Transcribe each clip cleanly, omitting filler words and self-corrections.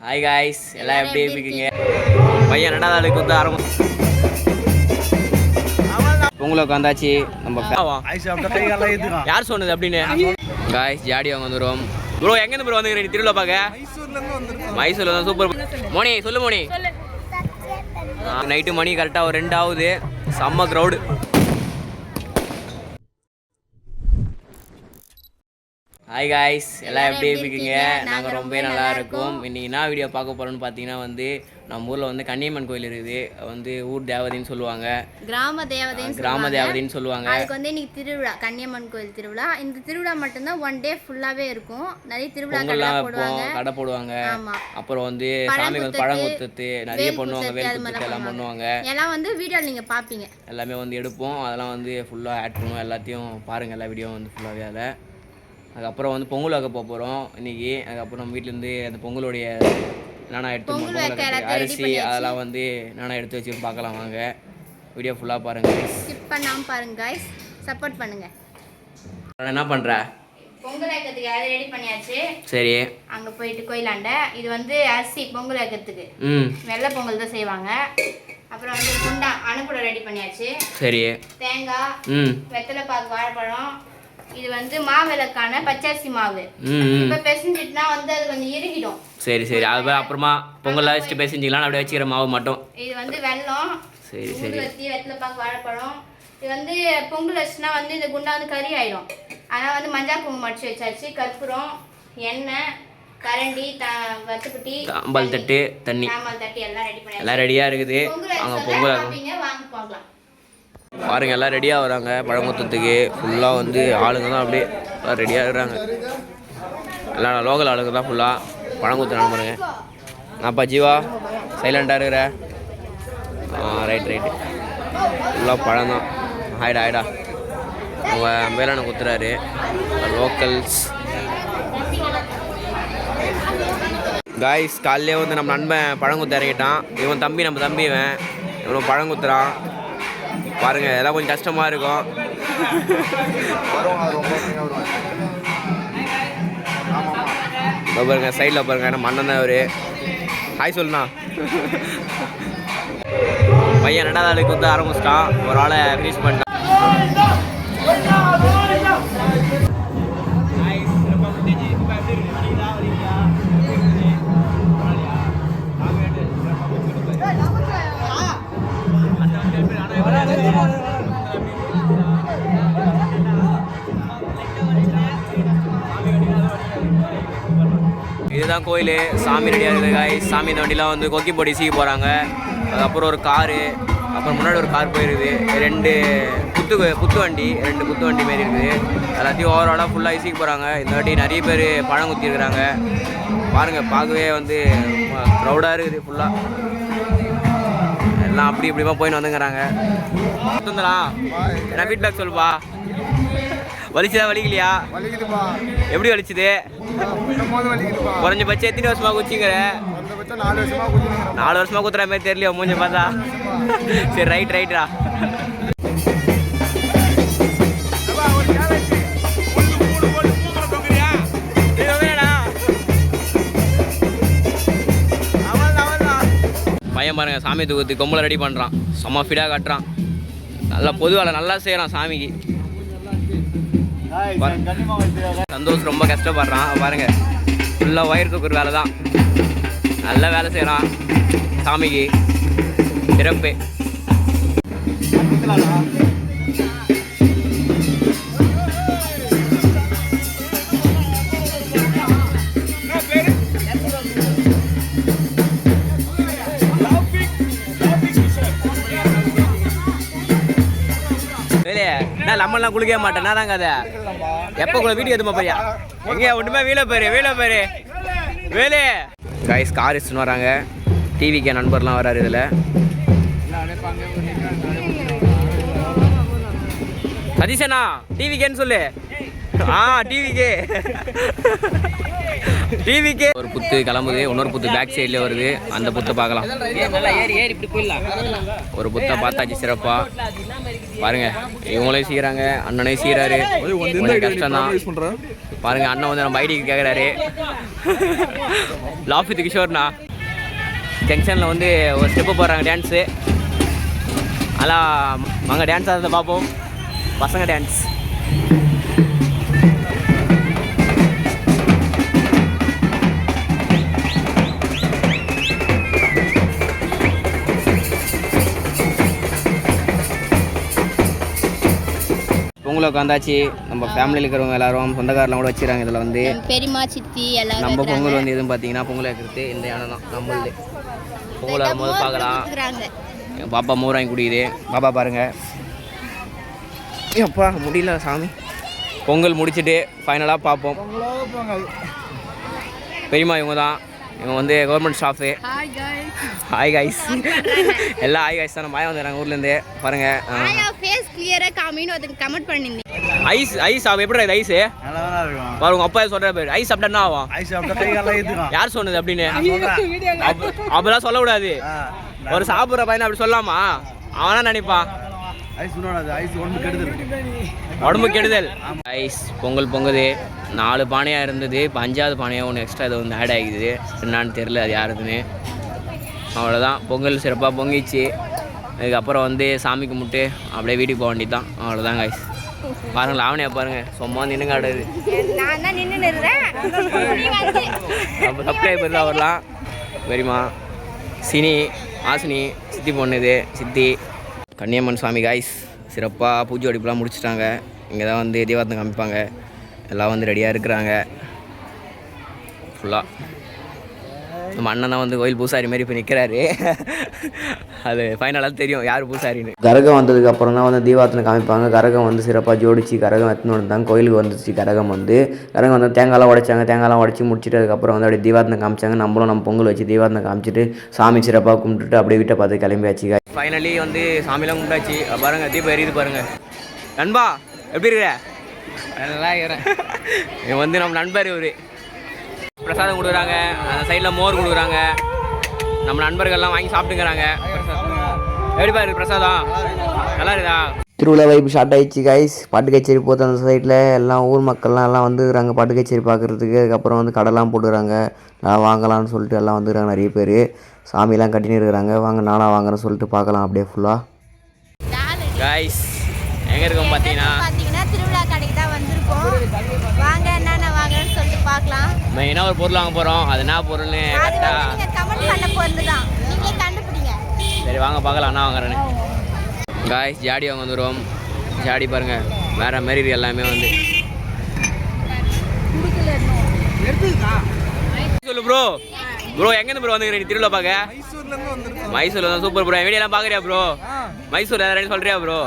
Hi guys, எல்லாம் எப்படி இருக்கீங்க? பையன் 2வது ஆளுக்கு வந்து ஆரம்பிச்சு உங்களுக்கு வந்தாச்சு. நம்ம யார் சொன்னது அப்படின்னு காய்ஸ் ஜாடி வாங்க வந்துடும். ப்ரோ எங்கேருந்து ப்ரோ வந்துக்கிறீங்க திருவிழா பார்க்க? மைசூர்ல தான். சூப்பர் மோனி, சொல்லு மோனி. நைட்டு மணி கரெக்டாக ஒரு 2 ஆகுது. செம்ம க்ரௌடு. ஹாய் காய்ஸ், எல்லாம் எப்படி இருக்கீங்க? நாங்கள் ரொம்ப நல்லா இருக்கோம். இன்றைக்கி என்ன வீடியோ பார்க்க போகிறோன்னு பார்த்தீங்கன்னா வந்து நம்ம ஊரில் வந்து கன்னியம்மன் கோயில் இருக்குது. வந்து ஊர் தேவதைன்னு சொல்லுவாங்க, கிராம தேவதைன்னு சொல்லுவாங்க. அதுக்கு வந்து இன்னைக்கு திருவிழா, கன்னியம்மன் கோயில் திருவிழா. இந்த திருவிழா மட்டும்தான் 1 டே ஃபுல்லாகவே இருக்கும். நிறைய திருவிழா கடை போடுவாங்க. அப்புறம் வந்து சாமி வந்து பழங்குத்து நிறைய பண்ணுவாங்க, வேல் எல்லாம் பண்ணுவாங்க. எல்லாம் வந்து வீடியோவில் நீங்கள் பார்ப்பீங்க. எல்லாமே வந்து எடுப்போம், அதெல்லாம் வந்து ஃபுல்லாக ஆட் பண்ணுவோம். எல்லாத்தையும் பாருங்கள், எல்லா வீடியோ வந்து ஃபுல்லாகவே அதில். அதுக்கப்புறம் வந்து பொங்கல் வைக்க போகிறோம் இன்றைக்கி. அதுக்கப்புறம் நம்ம வீட்டிலேருந்து அந்த பொங்கலுடைய நானா எடுத்து அரிசி அதெல்லாம் வந்து நானா எடுத்து வச்சு பார்க்கலாம். வாங்க வீடியோ ஃபுல்லாக பாருங்கள், ஸ்கிப் பண்ணாமல் பாருங்கள் கைஸ், சப்போர்ட் பண்ணுங்கள். என்ன பண்ணுற? பொங்கல் வைக்கிறதுக்கு அது ரெடி பண்ணியாச்சு. சரி, அங்கே போயிட்டு கோயிலாண்ட இது வந்து அரிசி பொங்கல் வைக்கிறதுக்கு வெள்ளை பொங்கல் தான் செய்வாங்க. அப்புறம் வந்து குண்டா அனுப்புட ரெடி பண்ணியாச்சு. சரி, தேங்காய், வெத்தலை பாக்கு, வாழைப்பழம். இது வந்து மாவிளக்கான பச்சரிசி மாவு. இப்போ பிசைஞ்சிட்டுனா வந்து அது கொஞ்சம் இறுகிடும். சரி சரி, அது அப்புறமா பொங்கல் வச்சுட்டு பிசைஞ்சிக்கலாம். அப்படியே வச்சுக்கிற மாவு மட்டும். இது வந்து வெல்லம், சரி சரி, வெத்தலை பாக்கு, வாழைப்பழம். இது வந்து பொங்கல் வச்சுனா வந்து இந்த குண்டா வந்து கறி ஆயிடும். அதனால் வந்து மஞ்சள் குங்குமம் அடிச்சு வச்சாச்சு. கற்பூரம், எண்ணெய், கரண்டி, வத்துக்குட்டி, தாம்பால் தட்டு, தண்ணி எல்லாம் ரெடி பண்ணி எல்லாம் ரெடியாக இருக்குது. அங்கே பொங்கல் வாங்க போகலாம். பாருங்க, எல்லாம் ரெடியாக வராங்க பழங்குத்தத்துக்கு. ஃபுல்லாக வந்து ஆளுங்க தான் அப்படியே ரெடியாக இருக்கிறாங்க. எல்லாம் லோக்கல் ஆளுங்க தான் ஃபுல்லாக பழங்குத்து நம்புறேங்க. நான்ப்பா ஜீவா சைலண்டாக இருக்கிற. ரைட் ரைட்டு, ஃபுல்லாக பழம் தான். ஆயிடா ஆயிடா, அவங்க மேலான குத்துறாரு லோக்கல்ஸ். காய்ஸ், காலையிலே வந்து நம்ம நண்பன் பழங்குத்து இறங்கிட்டான். இவன் தம்பி, நம்ம தம்பி இவன் பழங்குத்துறான். பாருங்க, எல்லாம் கொஞ்சம் கஷ்டமா இருக்கும். பாருங்க சைடில் பாருங்க, என்ன மன்னன் தான் அவரு. ஹாய் சொல்லுண்ணா. பையன் 2வது ஆளுக்கு வந்து ஆரம்பிச்சிட்டான். ஒரு ஆளை ஃபினிஷ் பண்ணிட்டான். இதுதான் கோயில். சாமி ரெடியாக இருக்குது காய்ஸ். சாமி இந்த வண்டிலாம் வந்து கொக்கி போடி சீக்க போகிறாங்க. அதுக்கப்புறம் ஒரு காரு, அப்புறம் முன்னாடி ஒரு கார் போயிருக்குது. 2 புத்து வண்டி, 2 புத்து வண்டி மாரி இருக்குது. எல்லாத்தையும் ஓவராலாக ஃபுல்லாக சீக்க போகிறாங்க. இந்த வாட்டி நிறைய பேர் பழம் குத்தி இருக்கிறாங்க. பாருங்கள், பார்க்கவே வந்து க்ரௌடாக இருக்குது ஃபுல்லாக. எல்லாம் அப்படி இப்படிமா போயின்னு வந்துங்கிறாங்க. வந்துங்களா? என்ன ஃபீட்பேக் சொல்லுப்பா. வலிச்சுதா வலிக்கலையா? எப்படி வலிச்சுது? குறைஞ்சபட்சம் எத்தனை வருஷமா குச்சிங்கிற? 4 வருஷமா குத்துற மாதிரி தெரியலையோ மூஞ்ச பார்த்தா. சரி, ரைட்ரா. பையன் பாருங்க, சாமி தூக்கத்துக்கு கொம்பளை ரெடி பண்ணுறான். செம்ம ஃபிடாக கட்டுறான். நல்லா பொது வேலை நல்லா செய்கிறான் சாமிக்கு. சந்தோஷ் ரொம்ப கஷ்டப்படுறான். பாருங்க, ஃபுல்லாக வயிறு தூக்குற வேலை தான். நல்ல வேலை செய்கிறான் சாமிக்கு. சிறப்பு. நான் நம்மளாம் குளிக்க மாட்டேன். என்ன தாங்க அதை எப்போ கூட வீட்டுக்கு எதுமா போறியா? எங்கே ஒன்றுமே வீல பேரு வேலே. காய்ஸ், கார் எடுத்துன்னு வராங்க. டிவிக்கே நண்பர்லாம் வராரு. இதில் சதீஷனா டிவிக்கேன்னு சொல்லு. டிவிக்கே ஒரு புத்து கிளம்புது. இன்னொரு புத்து பேக் சைட்லேயே வருது. அந்த புத்தை பார்க்கலாம். ஒரு புத்தை பார்த்தாச்சு சிறப்பாக. பாருங்க, இவங்களே செய்கிறாங்க, அண்ணனே செய்கிறாரு. கொஞ்சம் கஷ்டம் தான். பாருங்கள் அண்ணன் வந்து நம்ம ஐடிக்கு கேட்குறாரு. லாஃபித் கிஷோர்ண்ணா ஜங்ஷனில் வந்து ஒரு ஸ்டெப்பு போடுறாங்க டான்ஸு. அதெல்லாம் அங்கே டான்ஸ் ஆடுறத பார்ப்போம். பசங்க டான்ஸ். பொங்கலுக்கு வந்தாச்சு. நம்ம ஃபேமிலியில் இருக்கிறவங்க எல்லாரும் சொந்தக்காரெலாம் கூட வச்சுக்கிறாங்க. இதில் வந்து பெரியம்மா சித்தி எல்லாரும் நம்ம பொங்கல் வந்து எதுவும் பார்த்தீங்கன்னா பொங்கல் வைக்கிறது இந்த இடம் தான் நம்மளுது. பொங்கல் வரும்போது பார்க்கலாம். எங்கள் பாப்பா மோர் வாங்கி குடிக்குது. பாப்பா பாருங்கள். அப்பா முடியல சாமி. பொங்கல் முடிச்சுட்டு ஃபைனலாக பார்ப்போம். பெரியம்மா இவங்க தான். இவங்க வந்து கவர்மெண்ட் ஸ்டாஃபு. Hi guys. எல்லாம் ஹாய் கைஸ் தான். மாயா வந்துடுறாங்க ஊர்லேருந்து. பாருங்கள் ஐஸ் ஐஸ் அவள் எப்படி ஐஸ் பாருங்க. அப்பா சொல்கிற பேர் ஐஸ் சாப்பிட்டா என்ன ஆகும்? யார் சொன்னது அப்படின்னு? அப்படிலாம் சொல்லக்கூடாது. ஒரு சாப்பிட்ற பையனை அப்படி சொல்லாமா? அவனா நினைப்பான் உடம்பு கெடுதல். ஐஸ் பொங்கல் பொங்குது. 4 பானையாக இருந்தது. இப்போ 5வது பானையாக ஒன்று எக்ஸ்ட்ரா இது வந்து ஆட் ஆகிடுது. என்னான்னு தெரில அது யாருதுன்னு. அவ்வளோதான். பொங்கல் சிறப்பாக பொங்கிச்சு. அதுக்கப்புறம் வந்து சாமி கும்பிட்டு அப்படியே வீட்டுக்கு போக வேண்டியது தான். அவ்வளோதான் கைஸ். பாருங்கள் லாவணியா பாருங்கள் சும்மா நின்று காடுது. அப்போ சப்ஸ்கிரைபர் தான் வரலாம். பெரியம்மா சினி ஆசினி சித்தி பொண்ணுது சித்தி கன்னியம்மன் சுவாமி கைஸ். சிறப்பாக பூஜை வடிப்புலாம் முடிச்சிட்டாங்க. இங்கே தான் வந்து தீபாரத்தம் காமிப்பாங்க. எல்லாம் வந்து ரெடியாக இருக்கிறாங்க ஃபுல்லாக. நம்ம அண்ணன் தான் வந்து கோயில் பூசாரி மாரி இப்போ நிற்கிறாரு. அது ஃபைனலாக தெரியும் யார் பூசாரின்னு. கரகம் வந்ததுக்கு அப்புறம் தான் வந்து தீபாரத்தம் காமிப்பாங்க. கரகம் வந்து சிறப்பாக ஜோடிச்சு கரகம் எடுத்துன்னு வந்தாங்க. கோயிலுக்கு வந்துச்சு கரகம் வந்து தேங்காய்லாம் உடைச்சாங்க. தேங்காய்லாம் உடச்சி முடிச்சுட்டு அதுக்கப்புறம் வந்து அப்படியே தீபாரத்தம் காமிச்சாங்க. நம்மளும் நம்ம பொங்கல் வச்சு தீபாரத்தம் காமிச்சிட்டு சாமி சிறப்பாக கும்பிட்டுட்டு அப்படியே வீட்டை பார்த்து கிளம்பியாச்சு. ஃபைனலி வந்து சாமிலாம் கும்பிட்டாச்சு. பாருங்கள் தீபம் எரியுது பாருங்கள். நண்பா எப்படி இருக்கிற? நல்லா இருக்கிறேன். இவன் வந்து நம்ம நண்பர். இவர் பிரசாதம் கொடுக்குறாங்க. அந்த சைடில் மோர் கொடுக்குறாங்க. நம்ம நண்பர்கள்லாம் வாங்கி சாப்பிட்டுங்கிறாங்க. எப்படிப்பா இருக்குது பிரசாதம்? நல்லா இருக்குதா? திருவிழா வைப்பு ஸ்டார்ட் ஆகிடுச்சு கைஸ். பாட்டு கச்சேரி போது அந்த சைடில் எல்லாம் ஊர் மக்கள்லாம் எல்லாம் வந்துக்கிறாங்க பாட்டு கச்சேரி பார்க்குறதுக்கு. அதுக்கப்புறம் வந்து கடைலாம் போட்டுக்கிறாங்க. நான் வாங்கலாம்னு சொல்லிட்டு எல்லாம் வந்துக்கிறாங்க நிறைய பேர். சாமிலாம் கட்டின்னு இருக்கிறாங்க. வாங்க நானாக வாங்குறேன்னு சொல்லிட்டு பார்க்கலாம் அப்படியே ஃபுல்லாக. கைஸ் எங்கே இருக்கோம் பார்த்தீங்கன்னா திருவிழா கடைக்கு தான் வந்திருக்கோம். வாங்க என்னென்ன வாங்குறேன்னு சொல்லிட்டு பார்க்கலாம். மெயினாக ஒரு பொருள் வாங்க போகிறோம். அது என்ன பொருள்னு கரெக்டாக கமெண்ட் பண்ண பொருள் தான். நீங்கள் கண்டுபிடிங்க. சரி வாங்க பார்க்கலாம் என்ன வாங்குறேன்னு. காய்ஸ் ஜாடி வாங்க வந்துடுவோம். ஜாடி பாருங்கள் வேறு மாரி எல்லாமே வந்து சொல்லு ப்ரோ. ப்ரோ எங்கேருந்து ப்ரோ வந்துக்கிறீங்க திருவிழா பார்க்க? மைசூரில் தான். Super bro. வீடியோலாம் பார்க்குறியா ப்ரோ? மைசூர் யாரும் சொல்கிறியா ப்ரோ?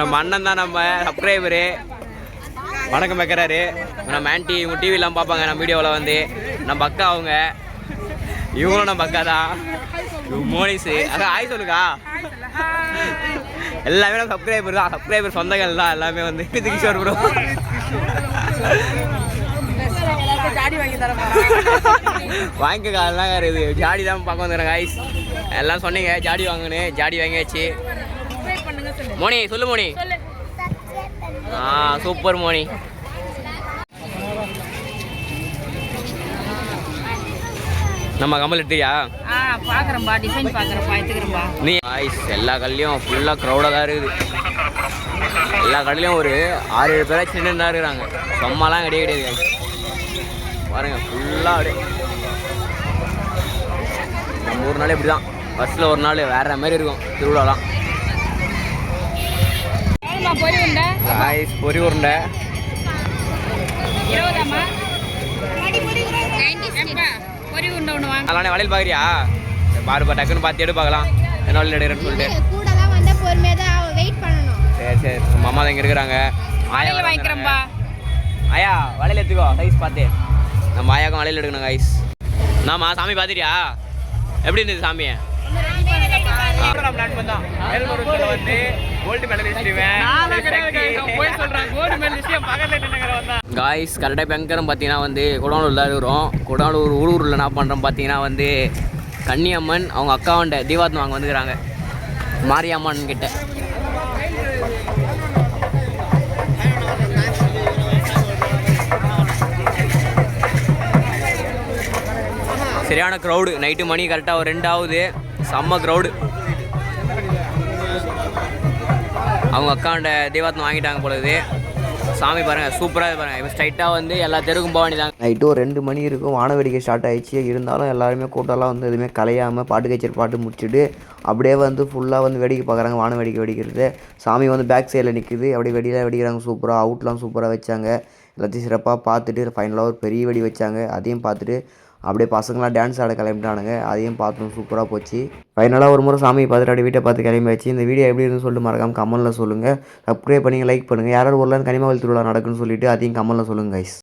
நம்ம அண்ணன் தான் நம்ம சப்ஸ்கிரைபரு. வணக்கம் வைக்கிறாரு. நம்ம ஆன்ட்டி இவங்க டிவிலாம் பார்ப்பாங்க நம்ம வீடியோவில் வந்து. நம்ம அக்கா அவங்க. இவங்களும் நம்ம அக்கா தான். மோனிஸு அக்கா ஆய் சொல்லுக்கா. எல்லாமே நம்ம சப்ஸ்கிரைபர் தான். சப்ஸ்கிரைபர் சொந்தங்கள் தான் எல்லாமே வந்து. கிஷோர் ப்ரோ வாங்கிக்கா எல்லாம் இருக்குது. ஜாடி தான் பார்க்க வந்துடுறேன் காய்ஸ். எல்லாம் சொன்னீங்க ஜாடி வாங்கணும். ஜாடி வாங்கியாச்சு. மோனி சொல்லு மோனி. சூப்பர் மோனி. நம்ம கமல் எடுத்துறியா? பார்க்குறேன்பா. டிசைன் பார்க்குறேன்ப்பா. எடுத்துக்கிறேன்பா. நீ காய்ஸ் எல்லா கடையிலையும் ஃபுல்லாக க்ரௌடாக தான் இருக்குது. எல்லா கடையிலையும் ஒரு 6-7 பேராக சின்ன தான் இருக்கிறாங்க. சும்மாலாம் கிடையாது பாருங்கள் ஃபுல்லாக அப்படியே. நம்ம ஒரு நாள் இப்படி தான். பஸ்ஸில் ஒரு நாள் வேறு மாதிரி இருக்கும் திருவிழாலாம். பொரி உருண்டை அதெல்லாம் வளையல் பார்க்குறியா? பாருப்பா டக்குன்னு பார்த்து எடு பார்க்கலாம் என்ன வளையல் எடுக்கிறேன்னு சொல்லிட்டு. சரி சரி நம்ம அம்மா தான் இங்கே இருக்கிறாங்க. ஆயா வாங்கிக்கிறேன்ப்பா. ஆயா வளையல் எடுத்துக்கோ சைஸ் பார்த்து. நம்ம ஆயாக்கும் வளையல் எடுக்கணும் கைஸ். நாமா சாமி பார்த்துட்டியா? எப்படி இருந்தது சாமியை? காய்ஸ் கரெக்டாக இப்போ எங்கே பார்த்தீங்கன்னா வந்து குடவானூர் தான் இருக்கிறோம். குடவானூர் ஊரில் என்ன பண்ணுறோம் பார்த்தீங்கன்னா வந்து கன்னியம்மன் அவங்க அக்காவண்ட தீபாவளி வாங்க வந்துக்கிறாங்க மாரியம்மன் கிட்ட. சரியான க்ரௌடு. நைட்டு மணி கரெக்டாக ஒரு 2 ஆகுது. செம்ம க்ரௌடு. அவங்க அக்காண்ட தெய்வாத்தம் வாங்கிட்டாங்க பொழுது. சாமி பாருங்கள், சூப்பராக பாருங்கள். இப்போ ஸ்ட்ரைட்டாக வந்து எல்லா தெருக்கும் போக வேண்டியதாங்க. நைட்டு ஒரு 2 மணி இருக்கும், வான வேடிக்கை ஸ்டார்ட் ஆகிடுச்சு. இருந்தாலும் எல்லாருமே கூட்டம்லாம் வந்து எதுவுமே கலையாமல் பாட்டு கச்சேரி பாட்டு முடிச்சுட்டு அப்படியே வந்து ஃபுல்லாக வந்து வேடிக்கை பார்க்குறாங்க. வான வேடிக்கை வெடிக்கிறது. சாமி வந்து பேக் சைடில் நிற்குது, அப்படியே வெடியெல்லாம் வெடிக்கிறாங்க. சூப்பராக அவுட்லாம் சூப்பராக வச்சாங்க. எல்லாத்தையும் சிறப்பாக பார்த்துட்டு ஃபைனலாக ஒரு பெரிய வெடி வச்சாங்க. அதையும் பார்த்துட்டு அப்படியே பசங்களாம் டான்ஸ் ஆட கிளம்பிட்டானுங்க. அதையும் பார்த்தோம், சூப்பராக போச்சு. ஃபைனலாக ஒரு முறை சாமியை பார்த்துட்டு அப்படியே வீட்டை பார்த்து கிளம்பியாச்சு. இந்த வீடியோ எப்படி இருக்குன்னு சொல்லிட்டு மறக்காமல் கமெண்ட்டில் சொல்லுங்கள். சப்ஸ்கிரைப் பண்ணி லைக் பண்ணுங்கள். யாராவது ஒரு கனிமாவல் திருவிழா நடக்குன்னு சொல்லிட்டு அதையும் கமெண்ட்டில் சொல்லுங்கள் கைஸ்.